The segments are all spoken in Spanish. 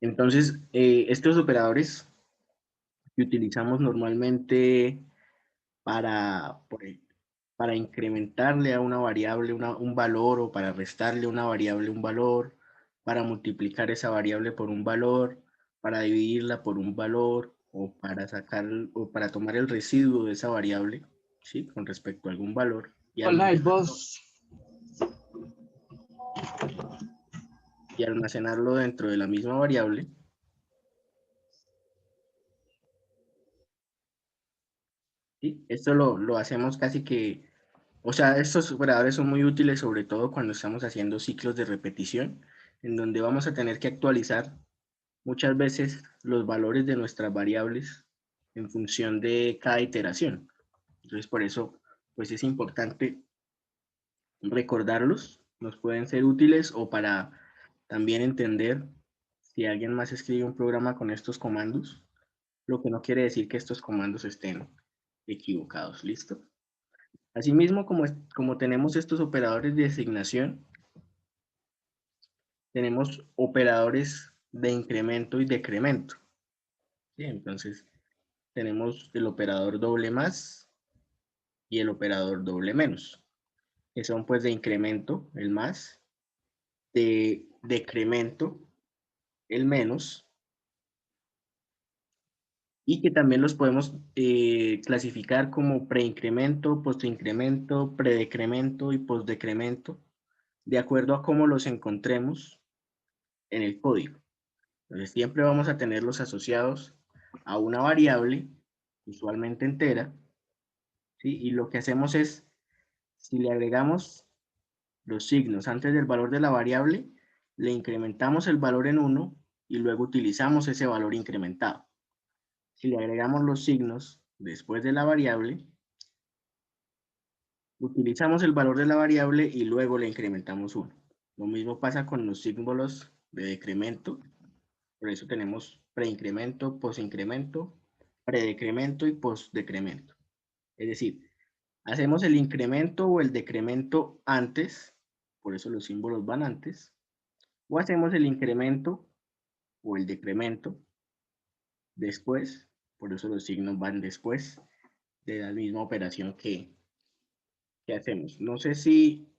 Entonces, estos operadores que utilizamos normalmente para, para incrementarle a una variable un valor o para restarle a una variable un valor, para multiplicar esa variable por un valor, para dividirla por un valor o para sacar o para tomar el residuo de esa variable, ¿sí? Con respecto a algún valor Hola, boss. y almacenarlo dentro de la misma variable. ¿Sí? Esto lo hacemos casi que, o sea, estos operadores son muy útiles sobre todo cuando estamos haciendo ciclos de repetición, en donde vamos a tener que actualizar muchas veces los valores de nuestras variables en función de cada iteración. Entonces, por eso, pues es importante recordarlos, nos pueden ser útiles o para también entender si alguien más escribe un programa con estos comandos, lo que no quiere decir que estos comandos estén equivocados, ¿listo? Asimismo, como tenemos estos operadores de asignación, tenemos operadores de incremento y decremento, ¿sí? Entonces, tenemos el operador doble más y el operador doble menos, que son pues de incremento, el más, de decremento, el menos, y que también los podemos clasificar como preincremento, postincremento, predecremento y postdecremento, de acuerdo a cómo los encontremos en el código. Entonces siempre vamos a tenerlos asociados a una variable, usualmente entera, ¿sí? Y lo que hacemos es, si le agregamos los signos antes del valor de la variable, le incrementamos el valor en 1 y luego utilizamos ese valor incrementado. Si le agregamos los signos después de la variable, utilizamos el valor de la variable y luego le incrementamos 1. Lo mismo pasa con los símbolos de decremento. Por eso tenemos preincremento, posincremento, predecremento y postdecremento. Es decir, hacemos el incremento o el decremento antes, por eso los símbolos van antes, o hacemos el incremento o el decremento después, por eso los signos van después de la misma operación que hacemos. No sé si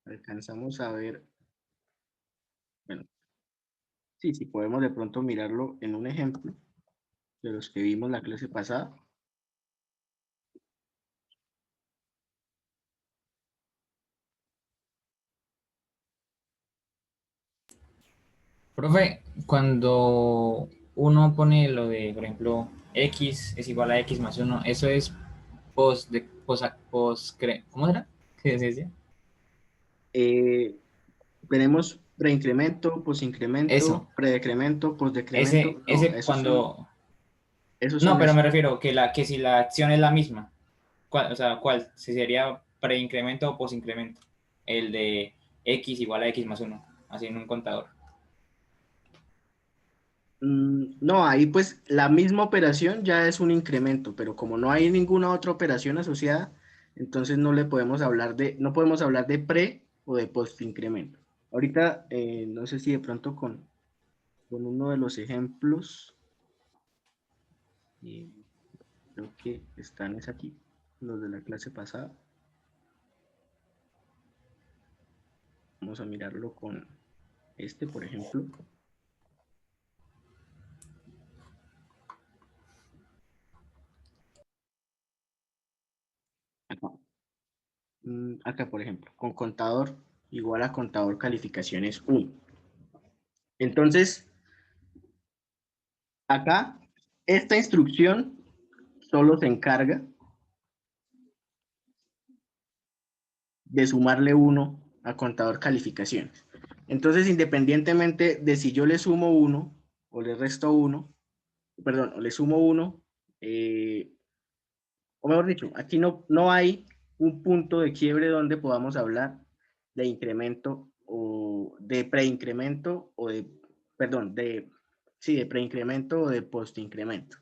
alcanzamos a ver, bueno, sí, sí podemos de pronto mirarlo en un ejemplo de los que vimos la clase pasada. Profe, cuando uno pone lo de, por ejemplo, x es igual a x más 1, eso es ¿cómo era? ¿Qué se decía? Eh, Tenemos preincremento, Eso, posincremento, predecremento, postdecremento. No, ese cuando... esos No, son pero me estos. refiero que si la acción es la misma, o sea, ¿cuál? Si sería preincremento o posincremento. El de x igual a x más 1, así en un contador. No, ahí pues la misma operación ya es un incremento, pero como no hay ninguna otra operación asociada, entonces no podemos hablar de pre o de post incremento. Ahorita, no sé si de pronto con uno de los ejemplos, eh, creo que están es aquí, los de la clase pasada. Vamos a mirarlo con este, por ejemplo. Acá. Acá, por ejemplo, con contador igual a contador calificaciones 1. Entonces, acá, esta instrucción solo se encarga de sumarle 1 a contador calificaciones. Entonces, independientemente de si yo le sumo 1 o le resto 1, perdón, o le sumo 1, o mejor dicho, aquí no hay un punto de quiebre donde podamos hablar de incremento o de preincremento o de, perdón, sí, de preincremento o de postincremento.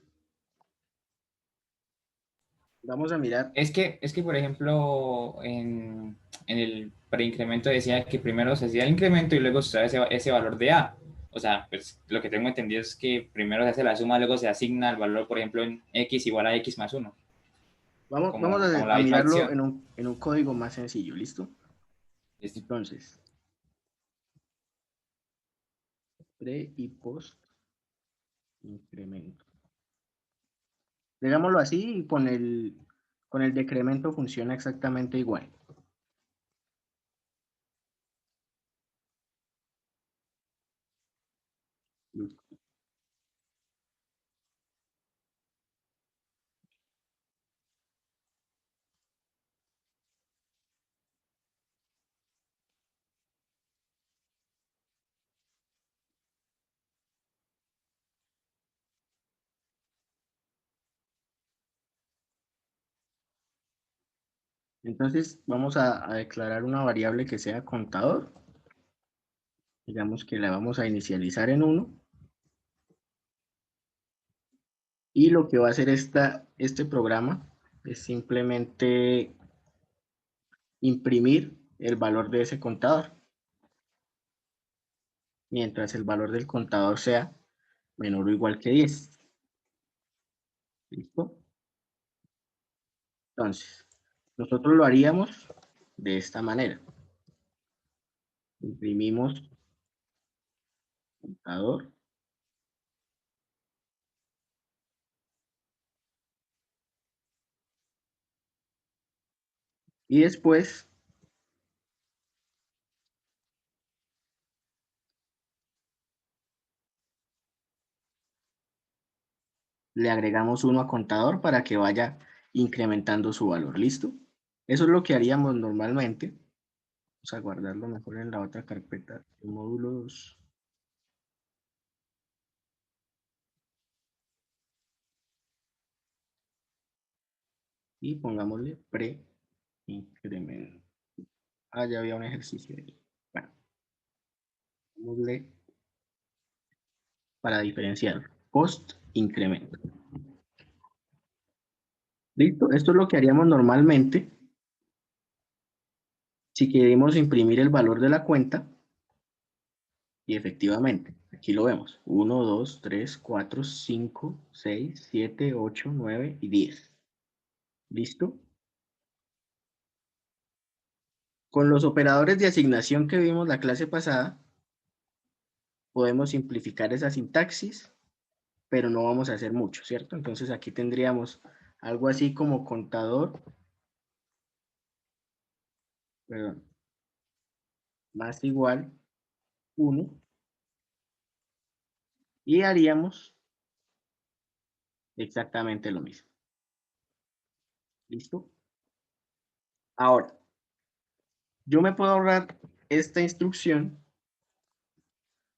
Vamos a mirar. Es que por ejemplo, en el preincremento decía que primero se hacía el incremento y luego se usaba ese valor de A. o sea, pues lo que tengo entendido es que primero se hace la suma, luego se asigna el valor, por ejemplo, en x igual a x más uno, Vamos como la a misma mirarlo acción. en un código más sencillo, ¿listo? Listo. Entonces, pre y post incremento. Digámoslo así y con el decremento funciona exactamente igual. Entonces vamos a declarar una variable que sea contador. Digamos que la vamos a inicializar en 1. Y lo que va a hacer este programa es simplemente imprimir el valor de ese contador. Mientras el valor del contador sea menor o igual que 10. ¿Listo? Entonces, nosotros lo haríamos de esta manera. Imprimimos contador. Y después le agregamos 1 a contador para que vaya incrementando su valor. ¿Listo? Eso es lo que haríamos normalmente. Vamos a guardarlo mejor en la otra carpeta de módulos. Y pongámosle pre-incremento. Ah, ya había un ejercicio ahí. Bueno, pongámosle para diferenciar post-incremento. ¿Listo? Esto es lo que haríamos normalmente si queremos imprimir el valor de la cuenta. Y efectivamente, aquí lo vemos. 1, 2, 3, 4, 5, 6, 7, 8, 9 y 10. ¿Listo? Con los operadores de asignación que vimos la clase pasada, podemos simplificar esa sintaxis, pero no vamos a hacer mucho, ¿cierto? Entonces aquí tendríamos algo así como contador, perdón, más igual 1, y haríamos exactamente lo mismo. ¿Listo? Ahora, yo me puedo ahorrar esta instrucción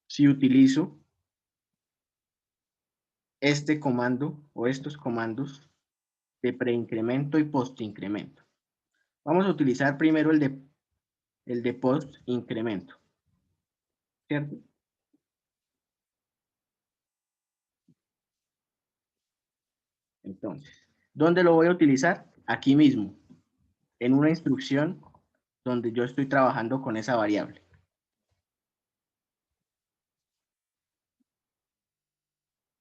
si utilizo este comando o estos comandos de preincremento y postincremento. Vamos a utilizar primero el de postincremento, ¿cierto? Entonces, ¿dónde lo voy a utilizar? Aquí mismo, en una instrucción donde yo estoy trabajando con esa variable.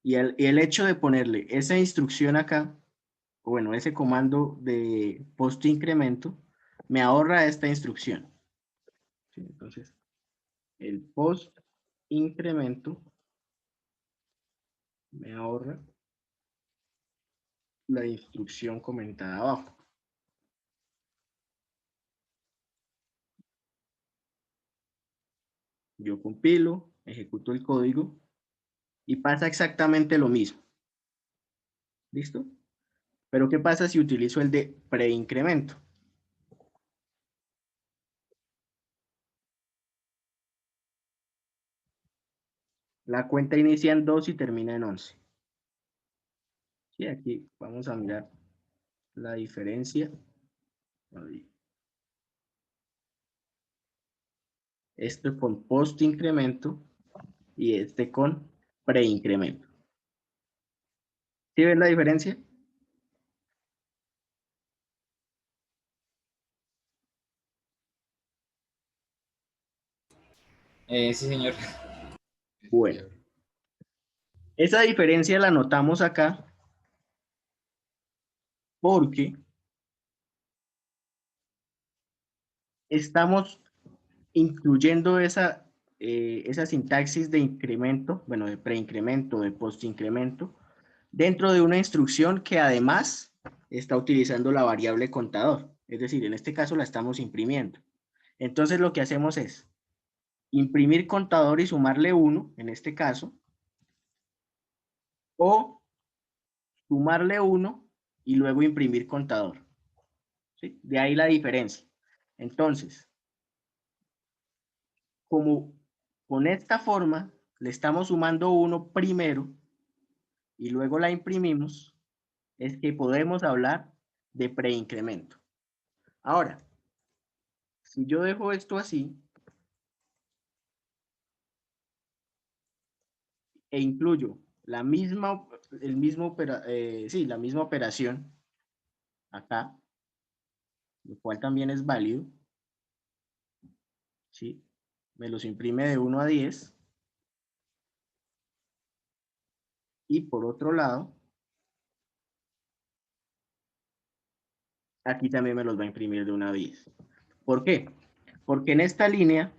Y el hecho de ponerle esa instrucción acá, o bueno, ese comando de postincremento, me ahorra esta instrucción. ¿Sí? Entonces, el postincremento me ahorra la instrucción comentada abajo. Yo compilo, ejecuto el código y pasa exactamente lo mismo. ¿Listo? Pero ¿qué pasa si utilizo el de preincremento? La cuenta inicia en 2 y termina en 11. Sí, aquí vamos a mirar la diferencia. Este con post incremento y este con preincremento. ¿Sí ven la diferencia? Sí, señor. Bueno, esa diferencia la notamos acá porque estamos incluyendo esa sintaxis de incremento, bueno, de preincremento, de postincremento, dentro de una instrucción que además está utilizando la variable contador. Es decir, en este caso la estamos imprimiendo. Entonces lo que hacemos es imprimir contador y sumarle 1, en este caso, o sumarle 1 y luego imprimir contador. ¿Sí? De ahí la diferencia. Entonces, como con esta forma le estamos sumando 1 primero y luego la imprimimos, es que podemos hablar de preincremento. Ahora, si yo dejo esto así e incluyo la misma, la misma operación acá, lo cual también es válido, ¿sí? Me los imprime de 1 a 10. Y por otro lado, aquí también me los va a imprimir de 1 a 10. ¿Por qué? Porque en esta línea,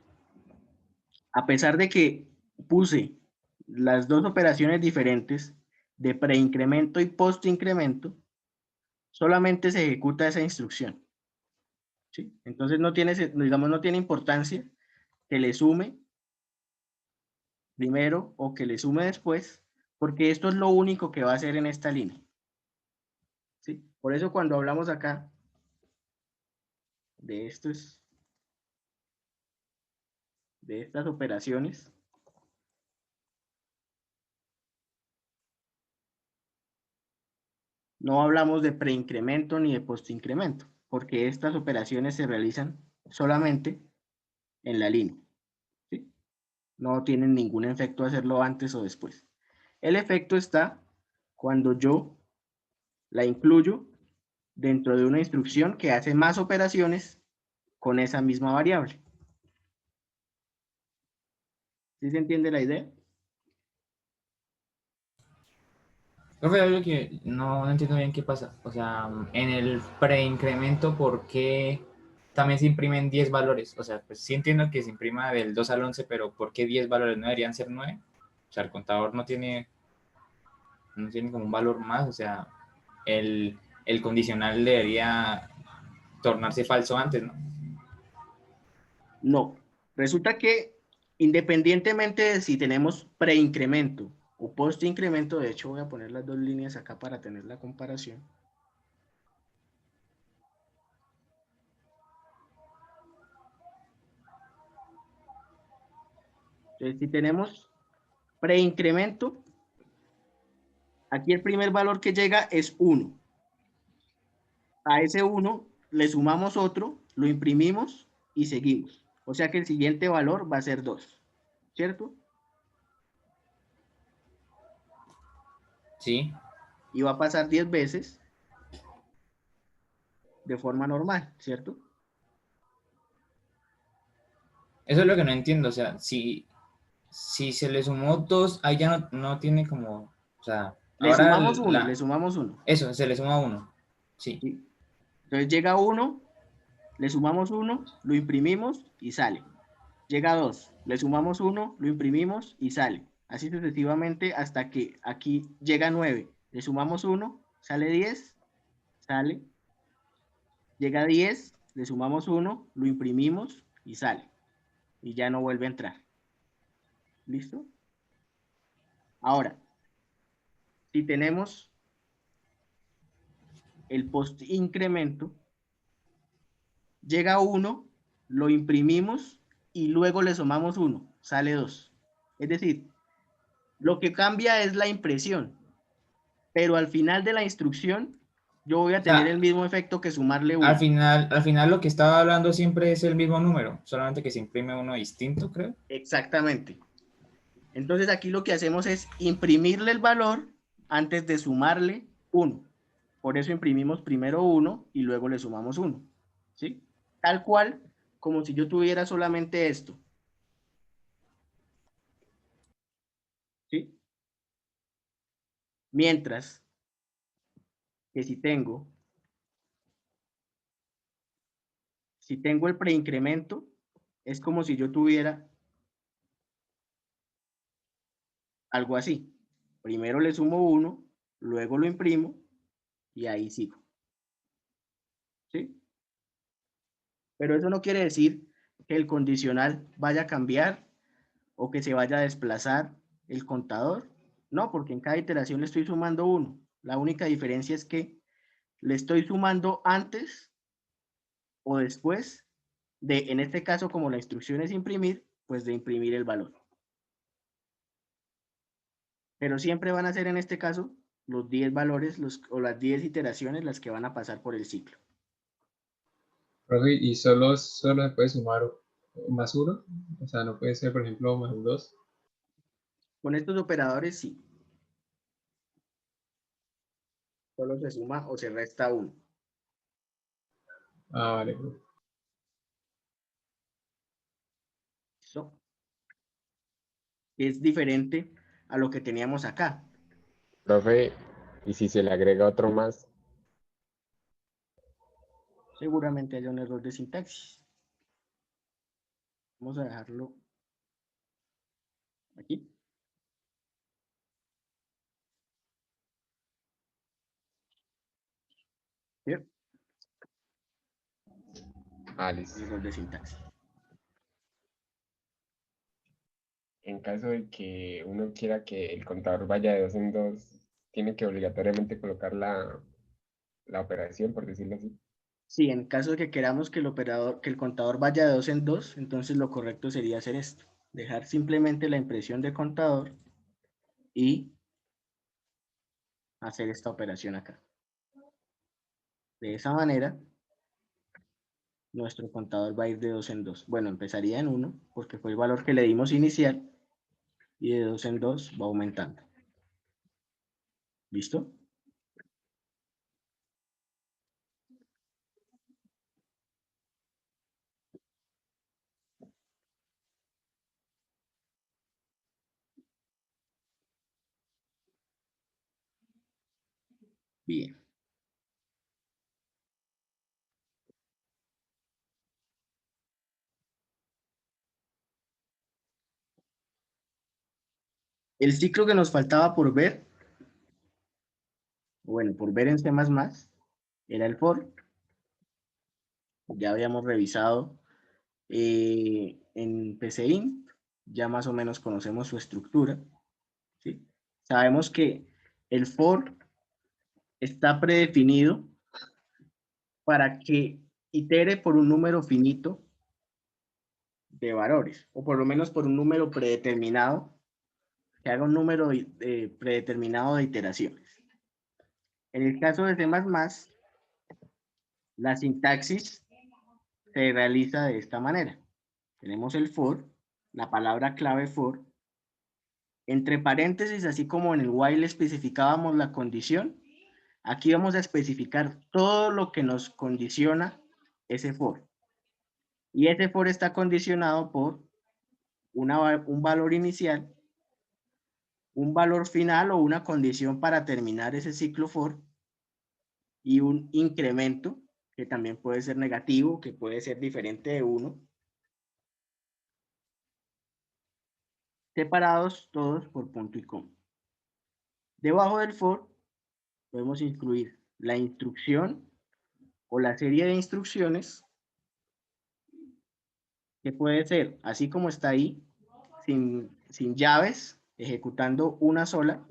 a pesar de que puse las dos operaciones diferentes de preincremento y postincremento, solamente se ejecuta esa instrucción. ¿Sí? Entonces no tiene, digamos, no tiene importancia que le sume primero o que le sume después, porque esto es lo único que va a hacer en esta línea. ¿Sí? Por eso cuando hablamos acá de estas operaciones, no hablamos de preincremento ni de postincremento, porque estas operaciones se realizan solamente en la línea. ¿Sí? No tienen ningún efecto hacerlo antes o después. El efecto está cuando yo la incluyo dentro de una instrucción que hace más operaciones con esa misma variable. ¿Sí se entiende la idea? Profe, algo que no entiendo bien qué pasa. O sea, en el preincremento, ¿por qué también se imprimen 10 valores? O sea, pues sí entiendo que se imprima del 2 al 11, pero ¿por qué 10 valores? ¿No deberían ser 9? O sea, el contador no tiene como un valor más. O sea, el condicional debería tornarse falso antes, ¿no? No. Resulta que independientemente de si tenemos preincremento o postincremento, de hecho voy a poner las dos líneas acá para tener la comparación. Entonces, si tenemos preincremento, aquí el primer valor que llega es 1. A ese 1 le sumamos otro, lo imprimimos y seguimos. O sea que el siguiente valor va a ser 2, ¿cierto? Sí. Y va a pasar 10 veces de forma normal, ¿cierto? Eso es lo que no entiendo. O sea, si se le sumó 2, ahí ya no tiene como. O sea, Le ahora sumamos 1, le sumamos 1. eso, se le suma 1. Sí. ¿Sí? Entonces llega 1, le sumamos 1, lo imprimimos y sale. Llega 2, le sumamos 1, lo imprimimos y sale. Así sucesivamente hasta que aquí llega 9, le sumamos 1, sale 10, sale. Llega 10, le sumamos 1, lo imprimimos y sale. Y ya no vuelve a entrar. ¿Listo? Ahora, si tenemos el post incremento, llega 1, lo imprimimos y luego le sumamos 1, sale 2. Es decir, lo que cambia es la impresión, pero al final de la instrucción yo voy a O tener sea, el mismo efecto que sumarle al 1. final, al final lo que estaba hablando siempre es el mismo número, solamente que se imprime uno distinto, creo. Exactamente. Entonces aquí lo que hacemos es imprimirle el valor antes de sumarle 1. Por eso imprimimos primero 1 y luego le sumamos 1. ¿Sí? Tal cual como si yo tuviera solamente esto. Mientras que si tengo el preincremento, es como si yo tuviera algo así. Primero le sumo 1, luego lo imprimo y ahí sigo. ¿Sí? Pero eso no quiere decir que el condicional vaya a cambiar o que se vaya a desplazar el contador. No, porque en cada iteración le estoy sumando 1. La única diferencia es que le estoy sumando antes o después de, en este caso, como la instrucción es imprimir, pues de imprimir el valor. Pero siempre van a ser en este caso los 10 valores o las 10 iteraciones las que van a pasar por el ciclo. Profe, ¿y solo se puede sumar más 1? O sea, no puede ser, por ejemplo, más 2. Con estos operadores sí. Solo se suma o se resta 1. Ah, vale, profe. ¿Listo? Es diferente a lo que teníamos acá. Profe, ¿y si se le agrega otro más? Seguramente haya un error de sintaxis. Vamos a dejarlo aquí. ¿Sí? Listo. Error de sintaxis. En caso de que uno quiera que el contador vaya de 2 en 2, tiene que obligatoriamente colocar la operación, por decirlo así. Sí, en caso de que queramos que el contador vaya de 2 en 2, entonces lo correcto sería hacer esto. Dejar simplemente la impresión de contador y hacer esta operación acá. De esa manera, nuestro contador va a ir de 2 en 2. Bueno, empezaría en 1, porque fue el valor que le dimos inicial, y de 2 en 2 va aumentando. ¿Listo? Bien. El ciclo que nos faltaba por ver, bueno, por ver en C++, era el for. Ya habíamos revisado en PCInt, ya más o menos conocemos su estructura, ¿sí? Sabemos que el for está predefinido para que itere por un número finito de valores, o por lo menos por un número predeterminado, que haga un número predeterminado de iteraciones. En el caso de C++, la sintaxis se realiza de esta manera. Tenemos el for, la palabra clave for, entre paréntesis, así como en el while especificábamos la condición, aquí vamos a especificar todo lo que nos condiciona ese for. Y ese for está condicionado por un valor inicial, un valor final o una condición para terminar ese ciclo for y un incremento que también puede ser negativo, que puede ser diferente de 1, separados todos por punto y coma. Debajo del for podemos incluir la instrucción o la serie de instrucciones, que puede ser así como está ahí, sin llaves, ejecutando una sola,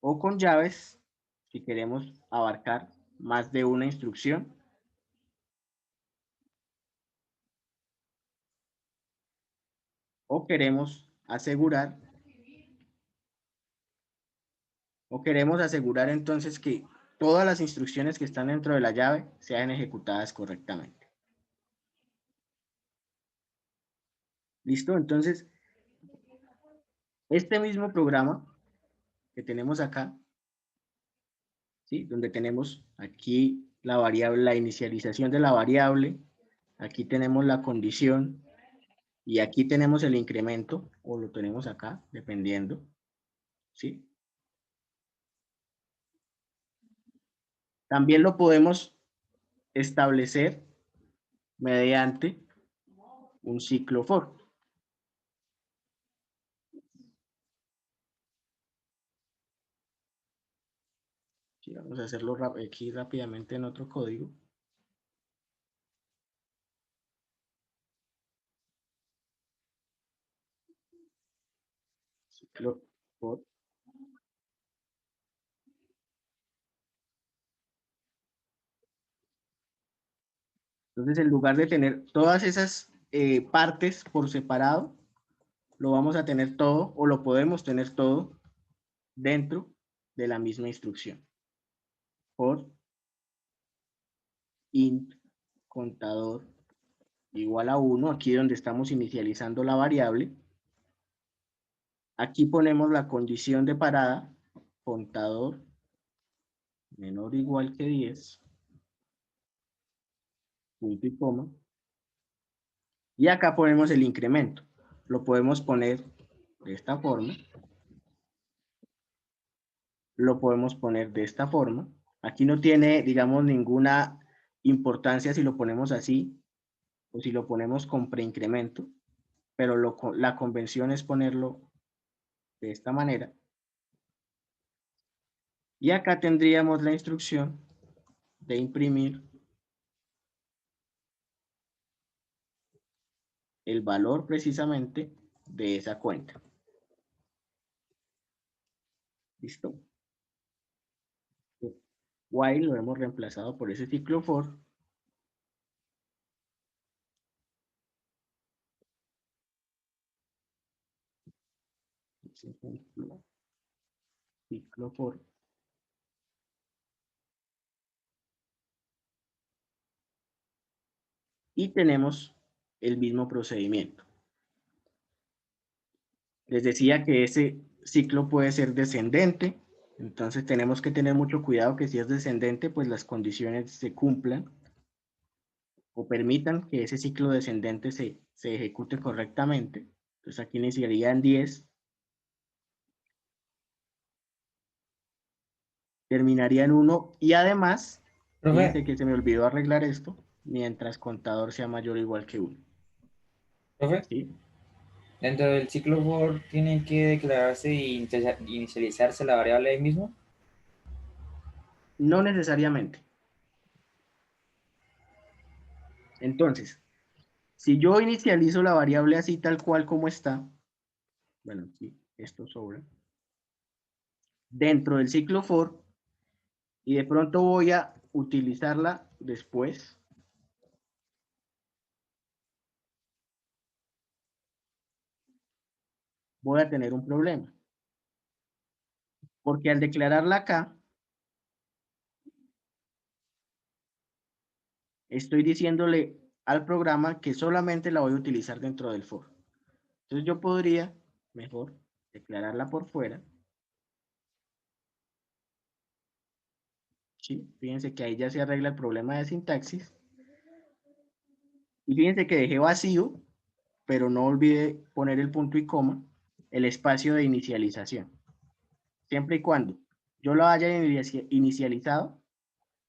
o con llaves, si queremos abarcar más de una instrucción. O queremos asegurar entonces que todas las instrucciones que están dentro de la llave sean ejecutadas correctamente. ¿Listo? Entonces, este mismo programa que tenemos acá, ¿sí? Donde tenemos aquí la variable, la inicialización de la variable, aquí tenemos la condición y aquí tenemos el incremento, o lo tenemos acá, dependiendo, ¿sí? También lo podemos establecer mediante un ciclo for. Sí, vamos a hacerlo aquí rápidamente en otro código. Ciclo for. Entonces, en lugar de tener todas esas partes por separado, lo vamos a tener todo o lo podemos tener todo dentro de la misma instrucción. For int contador igual a 1, aquí donde estamos inicializando la variable. Aquí ponemos la condición de parada, contador menor o igual que 10, punto y coma. Y acá ponemos el incremento. Lo podemos poner de esta forma. Lo podemos poner de esta forma. Aquí no tiene, digamos, ninguna importancia si lo ponemos así o si lo ponemos con preincremento, pero la convención es ponerlo de esta manera. Y acá tendríamos la instrucción de imprimir el valor precisamente de esa cuenta. ¿Listo? While lo hemos reemplazado por ese ciclo for. Ciclo for. Y tenemos el mismo procedimiento. Les decía que ese ciclo puede ser descendente, entonces tenemos que tener mucho cuidado que si es descendente, pues las condiciones se cumplan o permitan que ese ciclo descendente se ejecute correctamente. Entonces aquí iniciaría en 10, terminaría en 1 y además, fíjense que se me olvidó arreglar esto, mientras contador sea mayor o igual que 1. Profe, ¿Sí? dentro del ciclo for tiene que declararse e inicializarse la variable ahí mismo. No necesariamente. Entonces, si yo inicializo la variable así tal cual como está, bueno, sí, esto sobra, dentro del ciclo for, y de pronto voy a utilizarla después, voy a tener un problema. Porque al declararla acá, estoy diciéndole al programa que solamente la voy a utilizar dentro del for. Entonces yo podría, mejor, declararla por fuera. ¿Sí? Fíjense que ahí ya se arregla el problema de sintaxis. Y fíjense que dejé vacío, pero no olvide poner el punto y coma, el espacio de inicialización. Siempre y cuando yo lo haya inicializado,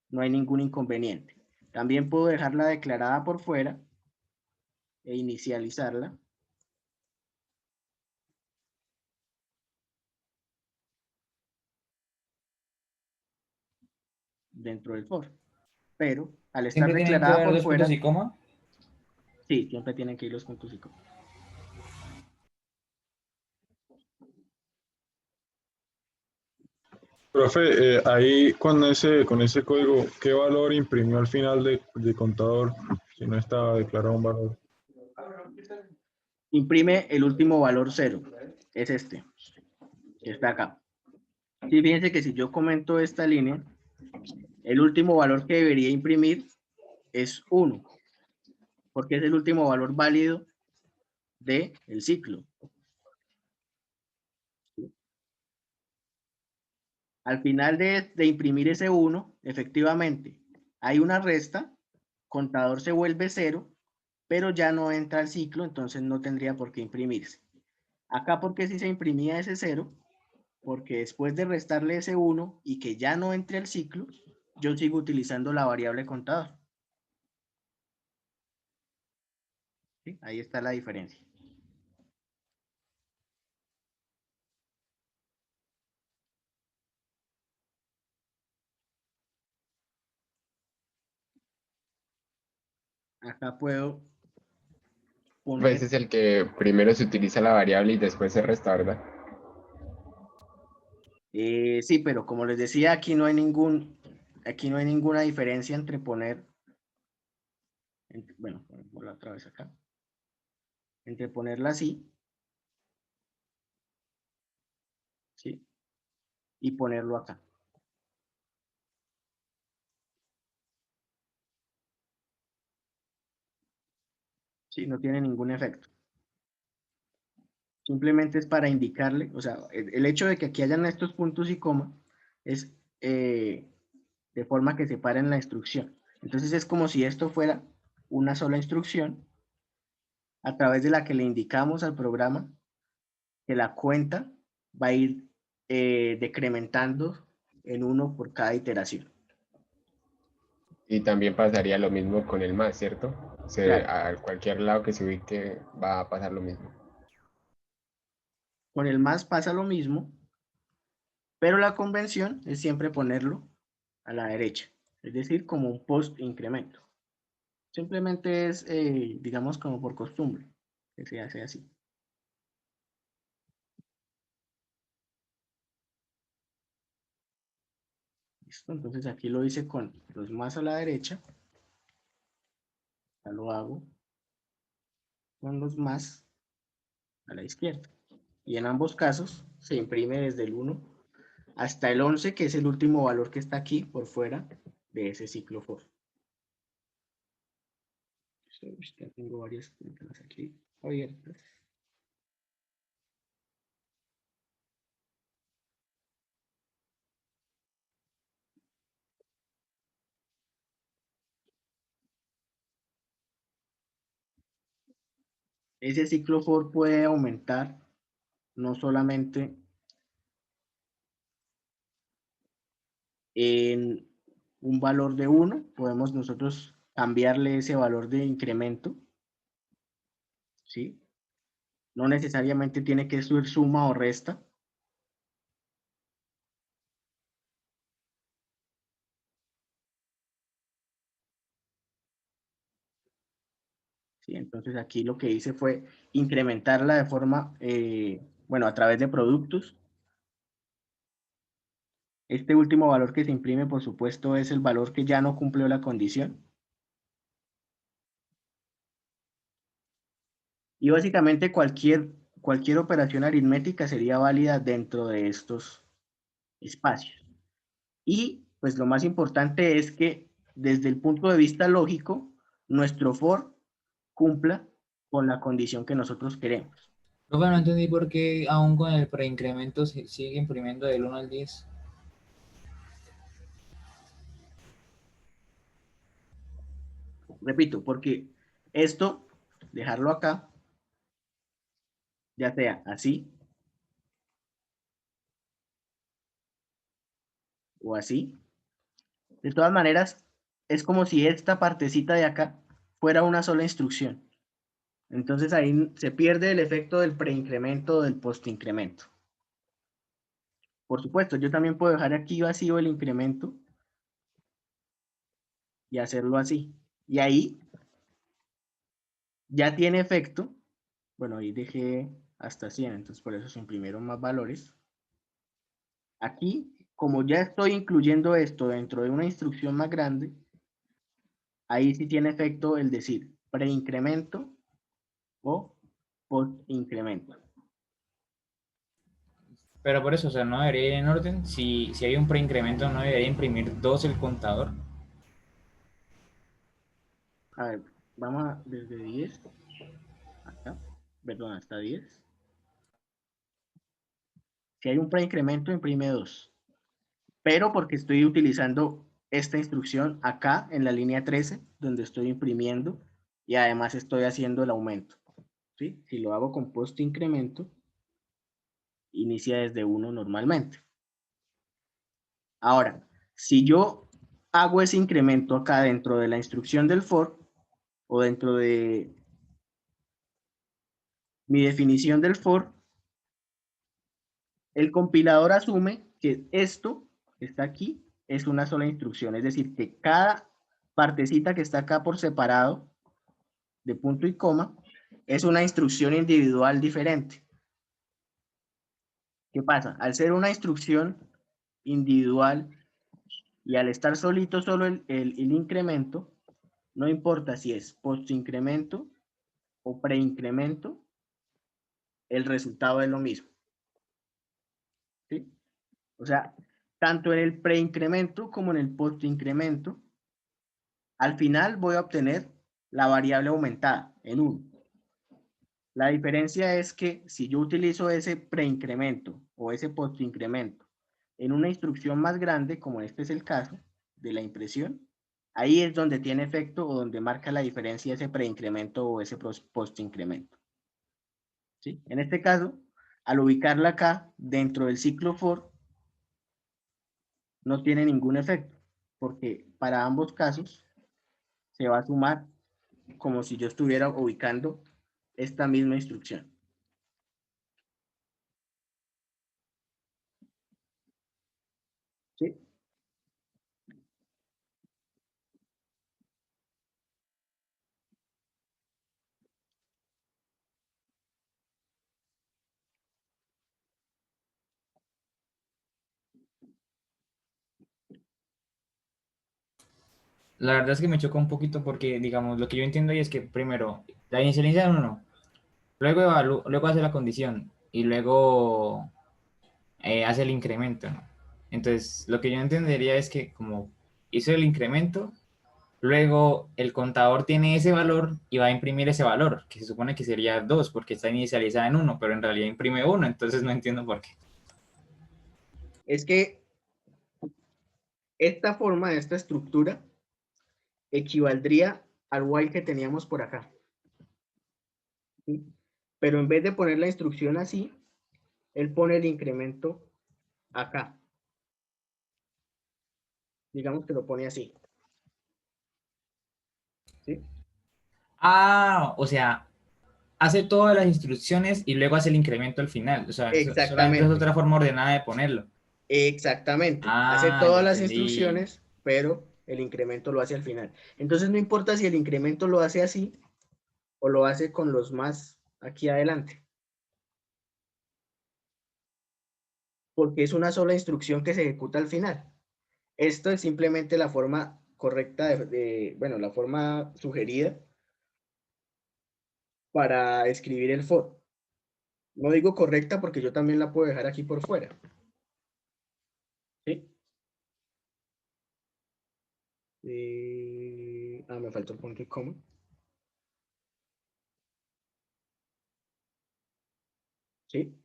no hay ningún inconveniente. También puedo dejarla declarada por fuera e inicializarla. Dentro del for. Pero al estar ¿Siempre tienen que declarada haber por dos fuera, puntos y coma? sí, siempre tienen que ir los puntos y coma. Profe, ahí con ese código, ¿qué valor imprimió al final de contador si no estaba declarado un valor? Imprime el último valor 0, es este, que está acá. Sí, fíjense que si yo comento esta línea, el último valor que debería imprimir es 1, porque es el último valor válido del ciclo. Al final de imprimir ese 1, efectivamente, hay una resta, contador se vuelve 0, pero ya no entra al ciclo, entonces no tendría por qué imprimirse. Acá, porque si se imprimía ese 0, porque después de restarle ese 1 y que ya no entre al ciclo, yo sigo utilizando la variable contador. ¿Sí? Ahí está la diferencia. Acá puedo poner... Ese es el que primero se utiliza la variable y después se resta, ¿verdad? sí, pero como les decía, aquí no hay ninguna diferencia entre poner, bueno, ponerla otra vez acá, entre ponerla así, ¿sí? Y ponerlo acá. Sí, no tiene ningún efecto. Simplemente es para indicarle, o sea, el hecho de que aquí hayan estos puntos y coma es de forma que separen la instrucción. Entonces es como si esto fuera una sola instrucción a través de la que le indicamos al programa que la cuenta va a ir decrementando en 1 por cada iteración. Y también pasaría lo mismo con el más, ¿cierto? Claro. A cualquier lado que se ubique va a pasar lo mismo. Con el más pasa lo mismo, pero la convención es siempre ponerlo a la derecha, es decir, como un post incremento. Simplemente es, digamos, como por costumbre, que se hace así. ¿Listo? Entonces aquí lo hice con los más a la derecha. Ya lo hago con los más a la izquierda. Y en ambos casos se imprime desde el 1 hasta el 11, que es el último valor que está aquí por fuera de ese ciclo for. Ya tengo varias ventanas aquí abiertas. Ese ciclo for puede aumentar no solamente en un valor de 1, podemos nosotros cambiarle ese valor de incremento, ¿sí? No necesariamente tiene que ser suma o resta. ¿Sí? Entonces aquí lo que hice fue incrementarla de forma, bueno, a través de productos. Este último valor que se imprime, por supuesto, es el valor que ya no cumplió la condición. Y básicamente cualquier operación aritmética sería válida dentro de estos espacios. Y pues lo más importante es que desde el punto de vista lógico, nuestro for cumpla con la condición que nosotros queremos. Profe, no entendí por qué aún con el preincremento se sigue imprimiendo del 1 al 10. Repito, porque esto, dejarlo acá, ya sea así o así, de todas maneras, es como si esta partecita de acá fuera una sola instrucción. Entonces ahí se pierde el efecto del preincremento o del postincremento. Por supuesto, yo también puedo dejar aquí vacío el incremento y hacerlo así. Y ahí ya tiene efecto. Bueno, ahí dejé hasta 100, entonces por eso se imprimieron más valores. Aquí, como ya estoy incluyendo esto dentro de una instrucción más grande, ahí sí tiene efecto el decir preincremento o postincremento. Pero por eso, o sea, no debería ir en orden. Si hay un preincremento, no debería imprimir 2 el contador. A ver, vamos desde 10 acá, perdón, hasta 10. Si hay un preincremento, imprime 2. Pero porque estoy utilizando esta instrucción acá en la línea 13, donde estoy imprimiendo y además estoy haciendo el aumento. ¿Sí? Si lo hago con post incremento, inicia desde 1 normalmente. Ahora, si yo hago ese incremento acá dentro de la instrucción del for, o dentro de mi definición del for, el compilador asume que esto que está aquí es una sola instrucción, es decir, que cada partecita que está acá por separado, de punto y coma, es una instrucción individual diferente. ¿Qué pasa? Al ser una instrucción individual y al estar solito solo el incremento, no importa si es post-incremento o pre-incremento, el resultado es lo mismo. ¿Sí? O sea, tanto en el pre-incremento como en el post-incremento, al final voy a obtener la variable aumentada en 1. La diferencia es que si yo utilizo ese preincremento o ese postincremento en una instrucción más grande, como este es el caso de la impresión, ahí es donde tiene efecto o donde marca la diferencia ese preincremento o ese postincremento. ¿Sí? En este caso, al ubicarla acá dentro del ciclo for, no tiene ningún efecto, porque para ambos casos se va a sumar como si yo estuviera ubicando esta misma instrucción. ¿Sí? La verdad es que me choca un poquito porque, digamos, lo que yo entiendo ahí es que primero la inicializa en 1, luego, luego hace la condición y luego hace el incremento, ¿no? Entonces, lo que yo entendería es que como hizo el incremento, luego el contador tiene ese valor y va a imprimir ese valor, que se supone que sería 2 porque está inicializada en 1, pero en realidad imprime 1, entonces no entiendo por qué. Es que esta forma, esta estructura, equivaldría al while que teníamos por acá. ¿Sí? Pero en vez de poner la instrucción así, él pone el incremento acá. Digamos que lo pone así. ¿Sí? Ah, o sea, hace todas las instrucciones y luego hace el incremento al final. O sea, solamente es Exactamente. otra forma ordenada de ponerlo. Exactamente. Hace Ah, ya todas las entendí. instrucciones, pero el incremento lo hace al final. Entonces no importa si el incremento lo hace así o lo hace con los más aquí adelante. Porque es una sola instrucción que se ejecuta al final. Esto es simplemente la forma correcta bueno, la forma sugerida para escribir el for. No digo correcta porque yo también la puedo dejar aquí por fuera. ¿Sí? Me faltó el punto y coma. ¿Sí?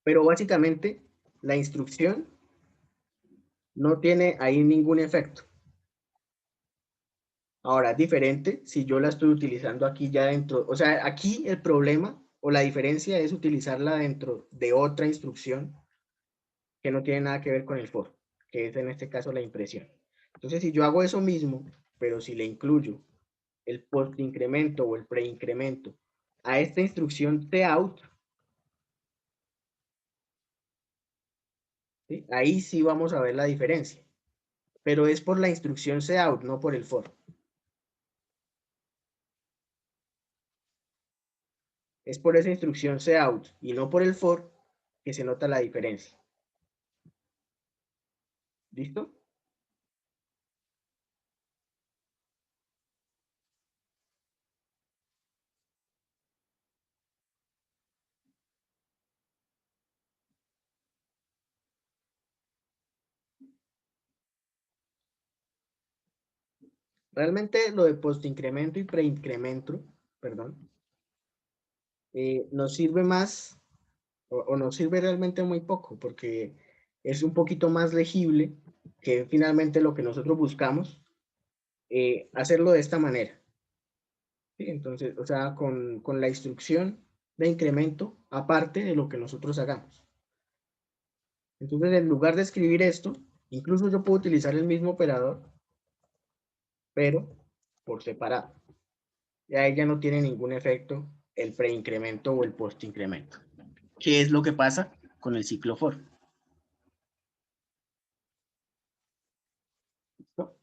Pero básicamente la instrucción no tiene ahí ningún efecto. Ahora, es diferente si yo la estoy utilizando aquí ya dentro. O sea, aquí el problema o la diferencia es utilizarla dentro de otra instrucción que no tiene nada que ver con el for, que es en este caso la impresión. Entonces, si yo hago eso mismo, pero si le incluyo el post-incremento o el pre-incremento a esta instrucción cout, ¿sí? Ahí sí vamos a ver la diferencia. Pero es por la instrucción cout, no por el for. Es por esa instrucción cout y no por el for que se nota la diferencia. ¿Listo? Realmente lo de postincremento y preincremento, perdón, nos sirve más o nos sirve realmente muy poco porque es un poquito más legible que finalmente lo que nosotros buscamos, hacerlo de esta manera. ¿Sí? Entonces, o sea, con la instrucción de incremento aparte de lo que nosotros hagamos. Entonces, en lugar de escribir esto, incluso yo puedo utilizar el mismo operador, pero por separado. Y ahí ya no tiene ningún efecto el preincremento o el postincremento. ¿Qué es lo que pasa con el ciclo for? ¿Listo?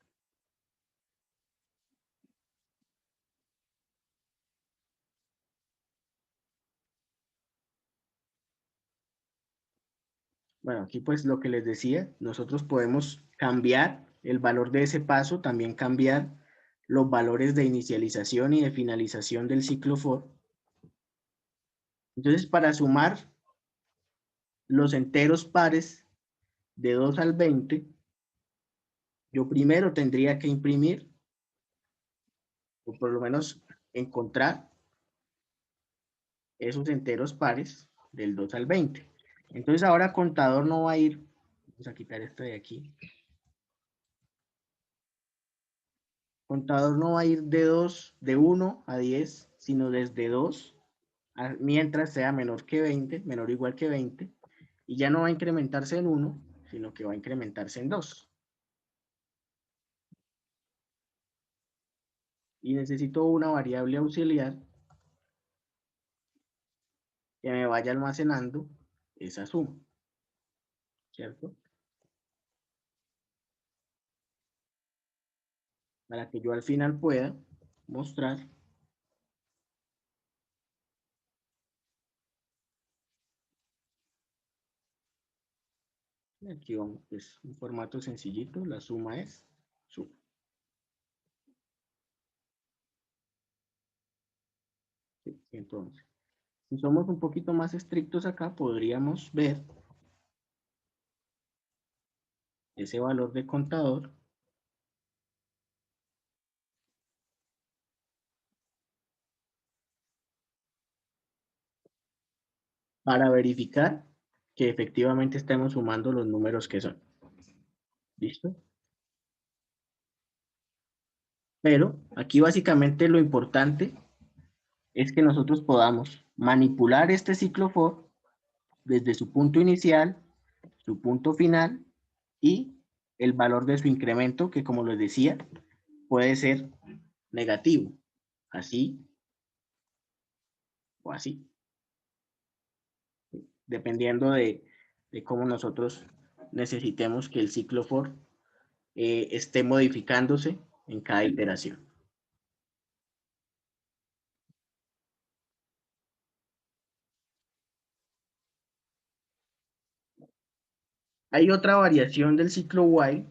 Bueno, aquí pues lo que les decía, nosotros podemos cambiar el valor de ese paso, también cambiar los valores de inicialización y de finalización del ciclo for. Entonces, para sumar los enteros pares de 2 al 20, yo primero tendría que imprimir, o por lo menos encontrar esos enteros pares del 2 al 20. Entonces ahora contador no va a ir, vamos a quitar esto de aquí. Contador no va a ir de 1 a 10, sino desde 2, mientras sea menor que 20, menor o igual que 20, y ya no va a incrementarse en 1, sino que va a incrementarse en 2. Y necesito una variable auxiliar que me vaya almacenando esa suma, ¿cierto? Para que yo al final pueda mostrar aquí vamos, es un formato sencillito, la suma es suma. Sí, entonces, si somos un poquito más estrictos acá, podríamos ver ese valor de contador para verificar que efectivamente estemos sumando los números que son. ¿Listo? Pero aquí básicamente lo importante es que nosotros podamos manipular este ciclo for desde su punto inicial, su punto final y el valor de su incremento, que como les decía, puede ser negativo, así o así, dependiendo de cómo nosotros necesitemos que el ciclo for esté modificándose en cada iteración. Hay otra variación del ciclo while,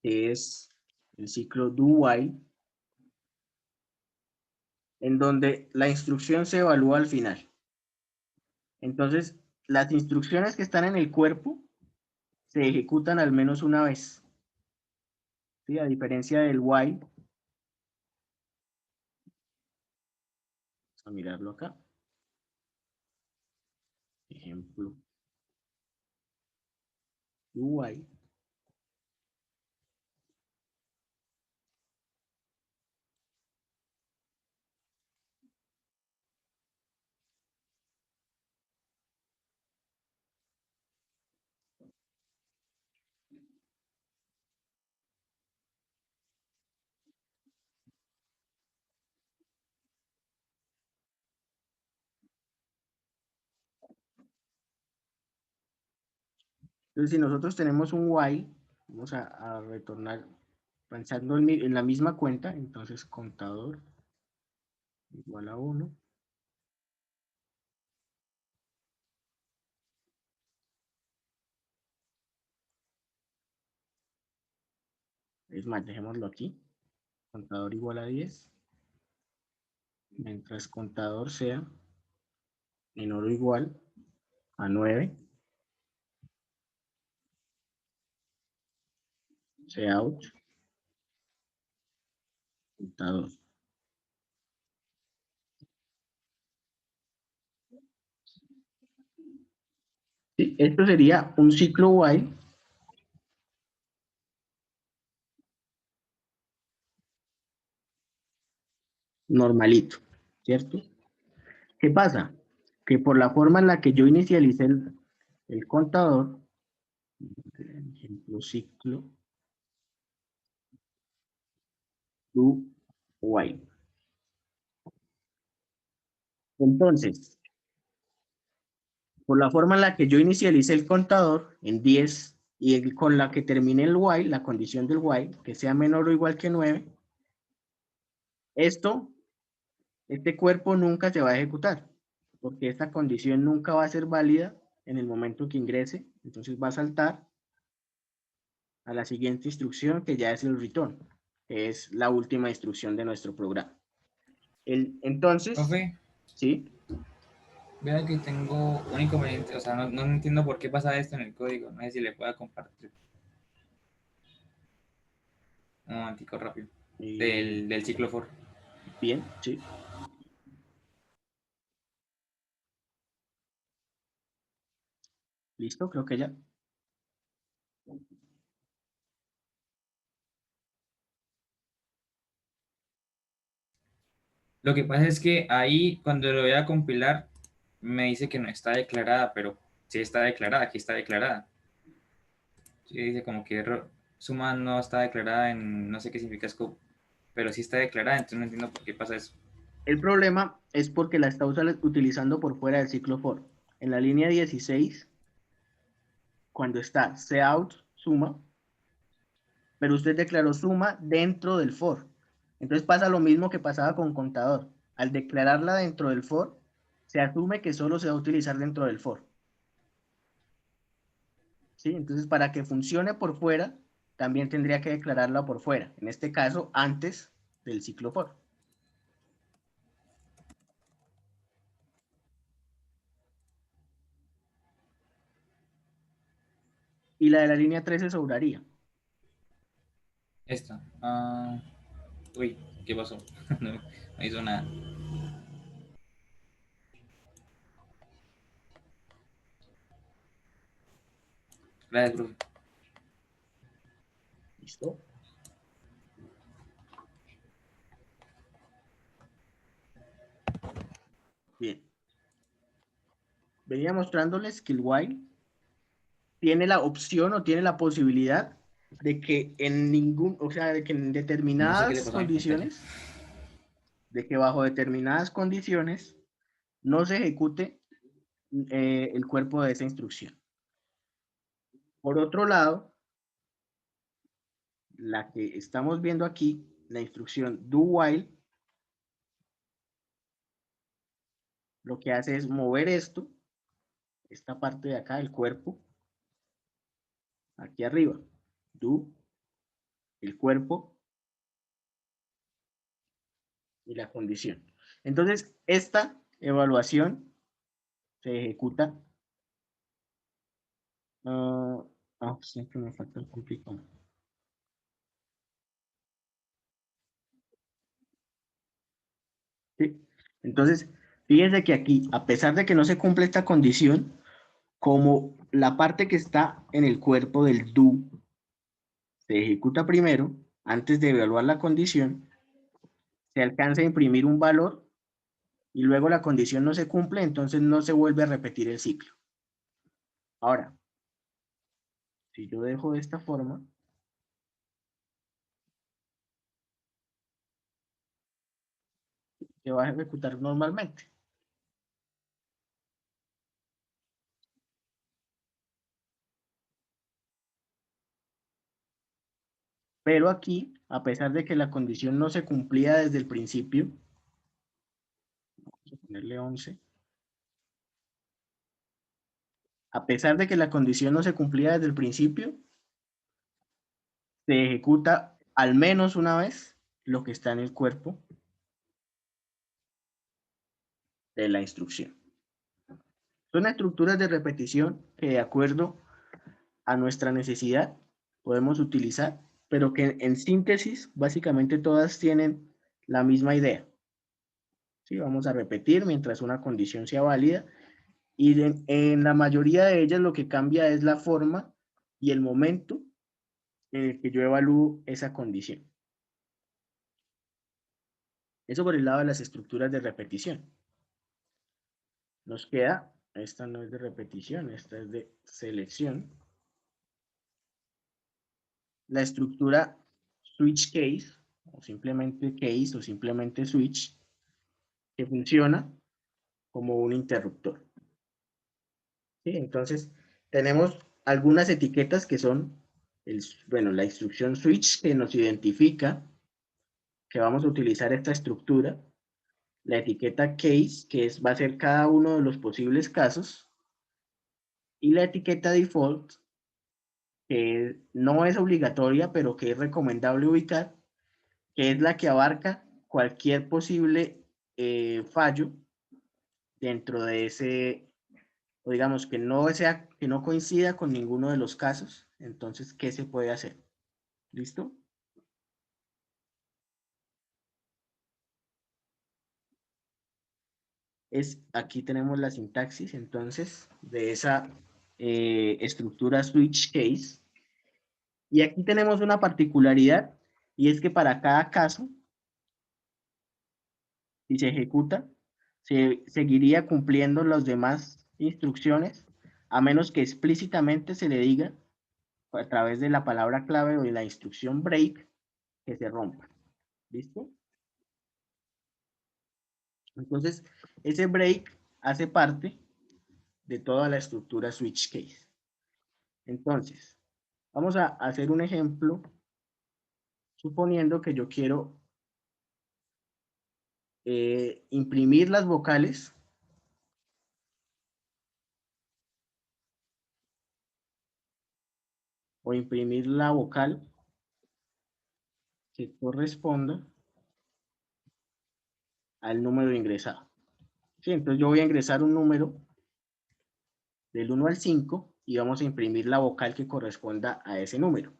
que es el ciclo do while, en donde la instrucción se evalúa al final. Entonces, las instrucciones que están en el cuerpo se ejecutan al menos una vez. ¿Sí? A diferencia del while. Vamos a mirarlo acá. Ejemplo. Do while. Entonces, si nosotros tenemos un while, vamos a retornar pensando en la misma cuenta, entonces contador igual a 1. Es más, dejémoslo aquí. Contador igual a 10. Mientras contador sea menor o igual a 9. Cout contador. Sí, esto sería un ciclo while normalito, ¿cierto? ¿Qué pasa? Que por la forma en la que yo inicialicé el contador, ejemplo ciclo, do while. Entonces, por la forma en la que yo inicialicé el contador en 10 y con la que termine el while, la condición del while, que sea menor o igual que 9, este cuerpo nunca se va a ejecutar, porque esta condición nunca va a ser válida en el momento que ingrese, entonces va a saltar a la siguiente instrucción, que ya es el return, que es la última instrucción de nuestro programa. Entonces, Profe, ¿sí? vea que tengo un inconveniente, o sea, no entiendo por qué pasa esto en el código, no sé si le pueda compartir. Un momentico rápido. Del ciclo for. Bien, sí. Listo, creo que ya. Lo que pasa es que ahí, cuando lo voy a compilar, me dice que no está declarada, pero sí está declarada, aquí está declarada. Sí, dice como que suma no está declarada en no sé qué significa scope, pero sí está declarada, entonces no entiendo por qué pasa eso. El problema es porque la está utilizando por fuera del ciclo for. En la línea 16, cuando está cout suma, pero usted declaró suma dentro del for. Entonces pasa lo mismo que pasaba con contador. Al declararla dentro del for, se asume que solo se va a utilizar dentro del for. ¿Sí? Entonces, para que funcione por fuera, también tendría que declararla por fuera. En este caso, antes del ciclo for. Y la de la línea 13 sobraría. Esta. Uy, ¿qué pasó? No hizo nada. Gracias, profe. ¿Listo? Bien. Venía mostrándoles que el while tiene la opción o tiene la posibilidad de que en de que en No sé qué le determinadas pasó a mi pantalla. condiciones, de que bajo determinadas condiciones no se ejecute el cuerpo de esa instrucción. Por otro lado, la que estamos viendo aquí, la instrucción do while, lo que hace es mover esta parte de acá del cuerpo, aquí arriba, do, el cuerpo y la condición. Entonces, esta evaluación se ejecuta. Siempre me falta el complicado. ¿Sí? Entonces, fíjense que aquí, a pesar de que no se cumple esta condición, como la parte que está en el cuerpo del do se ejecuta primero, antes de evaluar la condición, se alcanza a imprimir un valor y luego la condición no se cumple, entonces no se vuelve a repetir el ciclo. Ahora, si yo dejo de esta forma, se va a ejecutar normalmente. Pero aquí, a pesar de que la condición no se cumplía desde el principio, vamos a ponerle 11, a pesar de que la condición no se cumplía desde el principio, se ejecuta al menos una vez lo que está en el cuerpo de la instrucción. Son estructuras de repetición que de acuerdo a nuestra necesidad podemos utilizar, pero que en síntesis básicamente todas tienen la misma idea. ¿Sí? Vamos a repetir mientras una condición sea válida y en la mayoría de ellas lo que cambia es la forma y el momento en el que yo evalúo esa condición. Eso por el lado de las estructuras de repetición. Nos queda esta no es de repetición, esta es de selección. La estructura switch case, o simplemente switch, que funciona como un interruptor. ¿Sí? Entonces, tenemos algunas etiquetas que son, bueno, la instrucción switch que nos identifica que vamos a utilizar esta estructura, la etiqueta case, que va a ser cada uno de los posibles casos, y la etiqueta default, que no es obligatoria, pero que es recomendable ubicar, que es la que abarca cualquier posible fallo dentro de ese, o digamos que no coincida con ninguno de los casos. Entonces, ¿qué se puede hacer? ¿Listo? Aquí tenemos la sintaxis, entonces, de esa estructura switch case. Y aquí tenemos una particularidad, y es que para cada caso, si se ejecuta, se seguiría cumpliendo las demás instrucciones, a menos que explícitamente se le diga a través de la palabra clave o de la instrucción break que se rompa. ¿Listo? Entonces, ese break hace parte de toda la estructura switch case. Entonces, vamos a hacer un ejemplo suponiendo que yo quiero imprimir las vocales o imprimir la vocal que corresponda al número ingresado. ¿Sí? Entonces yo voy a ingresar un número del 1 al 5 y vamos a imprimir la vocal que corresponda a ese número.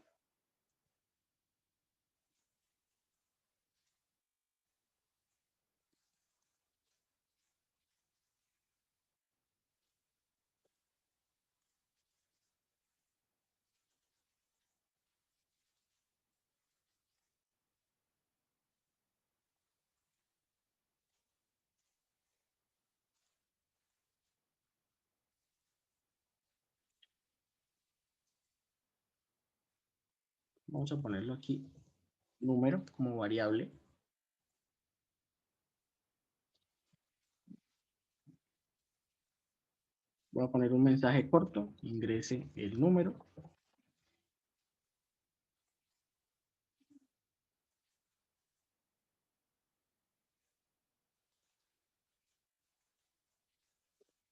Vamos a ponerlo aquí, número como variable. Voy a poner un mensaje corto, ingrese el número.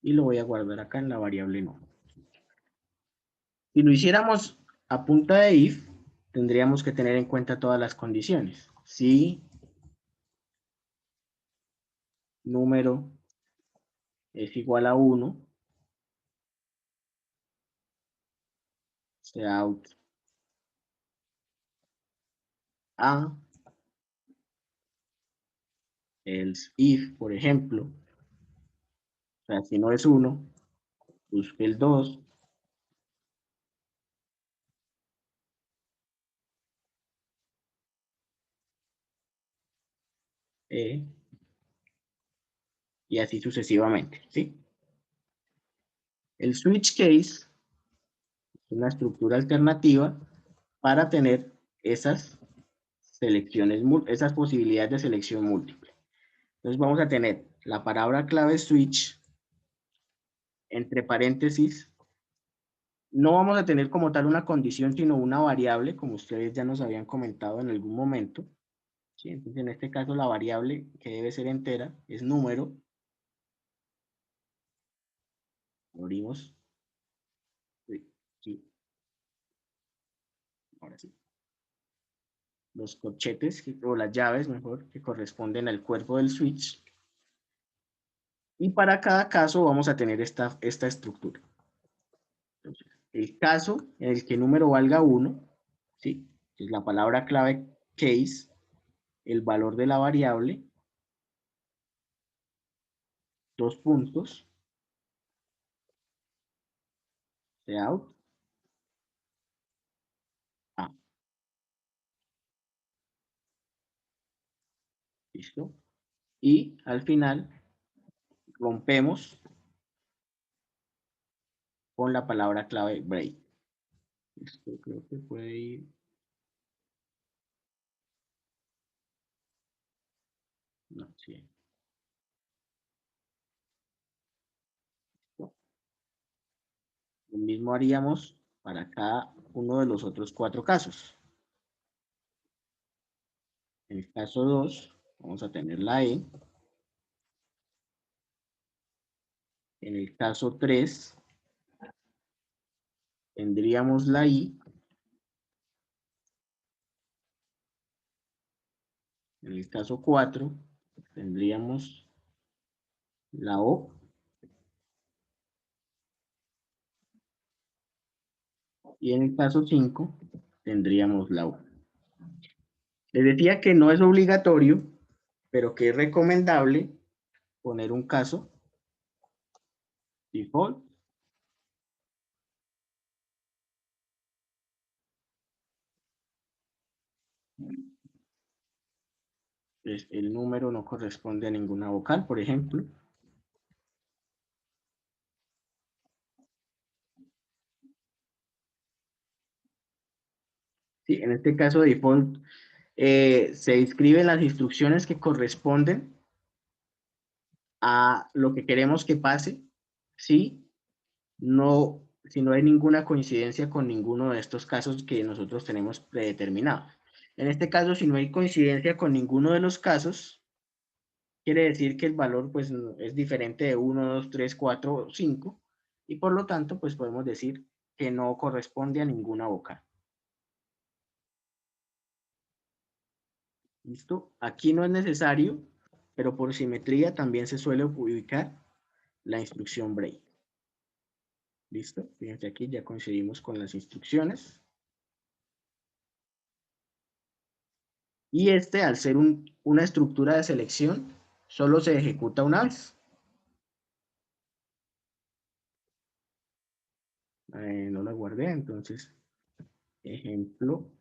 Y lo voy a guardar acá en la variable no. Si lo hiciéramos a punta de if, tendríamos que tener en cuenta todas las condiciones. Si número es igual a 1, out a, else if, por ejemplo, o sea, si no es 1, busque el 2, y así sucesivamente, ¿sí? El switch case es una estructura alternativa para tener esas selecciones, esas posibilidades de selección múltiple. Entonces vamos a tener la palabra clave switch, entre paréntesis, no vamos a tener como tal una condición, sino una variable, como ustedes ya nos habían comentado en algún momento. ¿Sí? Entonces en este caso la variable que debe ser entera es número. Abrimos. Sí. Ahora sí. Los corchetes, o las llaves mejor, que corresponden al cuerpo del switch. Y para cada caso vamos a tener esta estructura. Entonces, el caso en el que el número valga 1, ¿sí? Es la palabra clave case, el valor de la variable, 2 puntos, out, a. ¿Listo? Y al final rompemos con la palabra clave break. Esto creo que puede ir. No, sí. Lo mismo haríamos para cada uno de los otros 4 casos. En el caso 2, vamos a tener la E. En el caso 3, tendríamos la I. En el caso 4, tendríamos la O. Y en el caso 5, tendríamos la U. Les decía que no es obligatorio, pero que es recomendable poner un caso default. Pues el número no corresponde a ninguna vocal, por ejemplo. Sí, en este caso default se inscriben las instrucciones que corresponden a lo que queremos que pase, si no hay ninguna coincidencia con ninguno de estos casos que nosotros tenemos predeterminados. En este caso, si no hay coincidencia con ninguno de los casos, quiere decir que el valor pues, es diferente de 1, 2, 3, 4 o 5, y por lo tanto, pues podemos decir que no corresponde a ninguna vocal. ¿Listo? Aquí no es necesario, pero por simetría también se suele ubicar la instrucción break. ¿Listo? Fíjense aquí, ya coincidimos con las instrucciones. Y al ser una estructura de selección, solo se ejecuta una vez. No la guardé, entonces, ejemplo.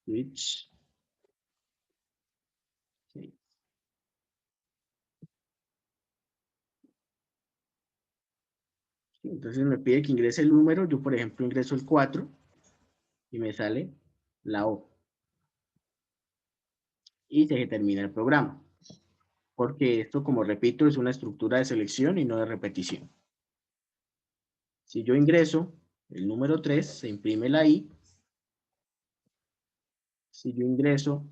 Switch. Sí. Entonces me pide que ingrese el número, yo por ejemplo ingreso el 4 y me sale la O. Y se termina el programa. Porque esto, como repito, es una estructura de selección y no de repetición. Si yo ingreso el número 3, se imprime la I. Si yo ingreso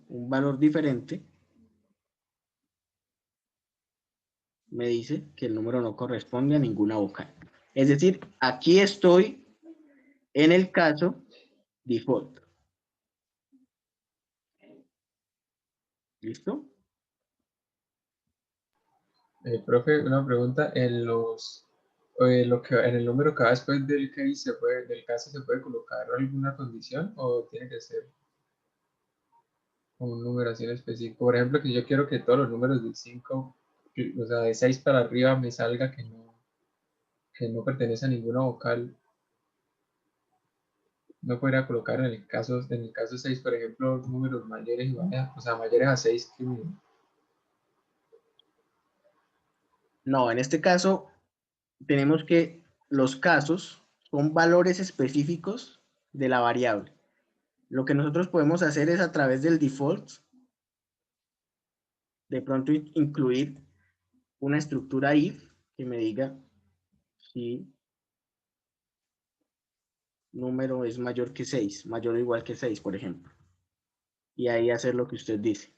un valor diferente, me dice que el número no corresponde a ninguna vocal. Es decir, aquí estoy en el caso default. ¿Listo? Profe, una pregunta, en el número que va después del case del caso se puede colocar alguna condición o tiene que ser un número así en específico. Por ejemplo, que yo quiero que todos los números del 5, o sea, de 6 para arriba me salga que no pertenece a ninguna vocal. No podría colocar en el caso 6, por ejemplo, números mayores o sea, mayores a 6 que No, en este caso tenemos que los casos son valores específicos de la variable. Lo que nosotros podemos hacer es a través del default, de pronto incluir una estructura if que me diga si número es mayor que 6, mayor o igual que 6, por ejemplo. Y ahí hacer lo que usted dice.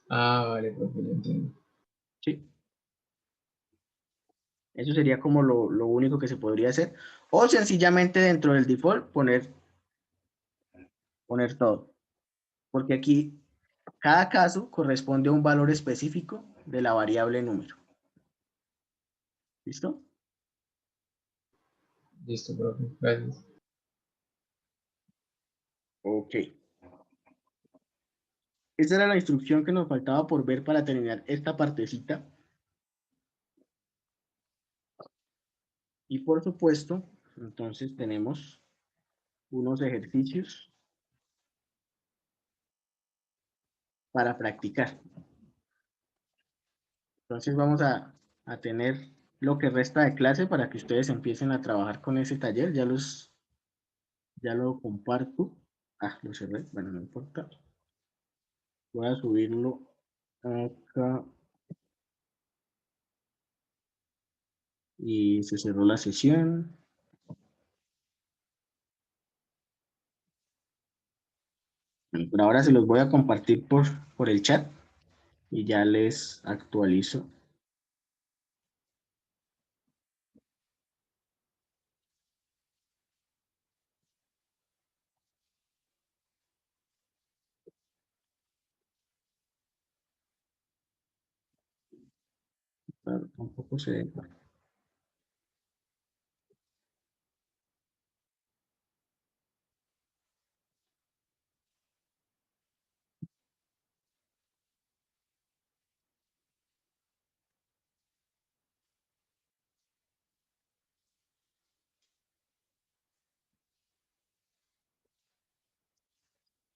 Ah, vale, profe, ya entiendo. ¿Sí? Eso sería como lo único que se podría hacer. O sencillamente dentro del default poner todo. Porque aquí cada caso corresponde a un valor específico de la variable número. ¿Listo? Listo, profe, gracias. Ok. Esa era la instrucción que nos faltaba por ver para terminar esta partecita. Y por supuesto, entonces tenemos unos ejercicios para practicar. Entonces vamos a tener lo que resta de clase para que ustedes empiecen a trabajar con ese taller. Ya lo comparto. Ah, lo cerré. Bueno, no importa. Voy a subirlo acá. Y se cerró la sesión. Bueno, por ahora se los voy a compartir por el chat y ya les actualizo. Claro, tampoco se...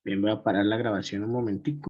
Bien, voy a parar la grabación un momentico.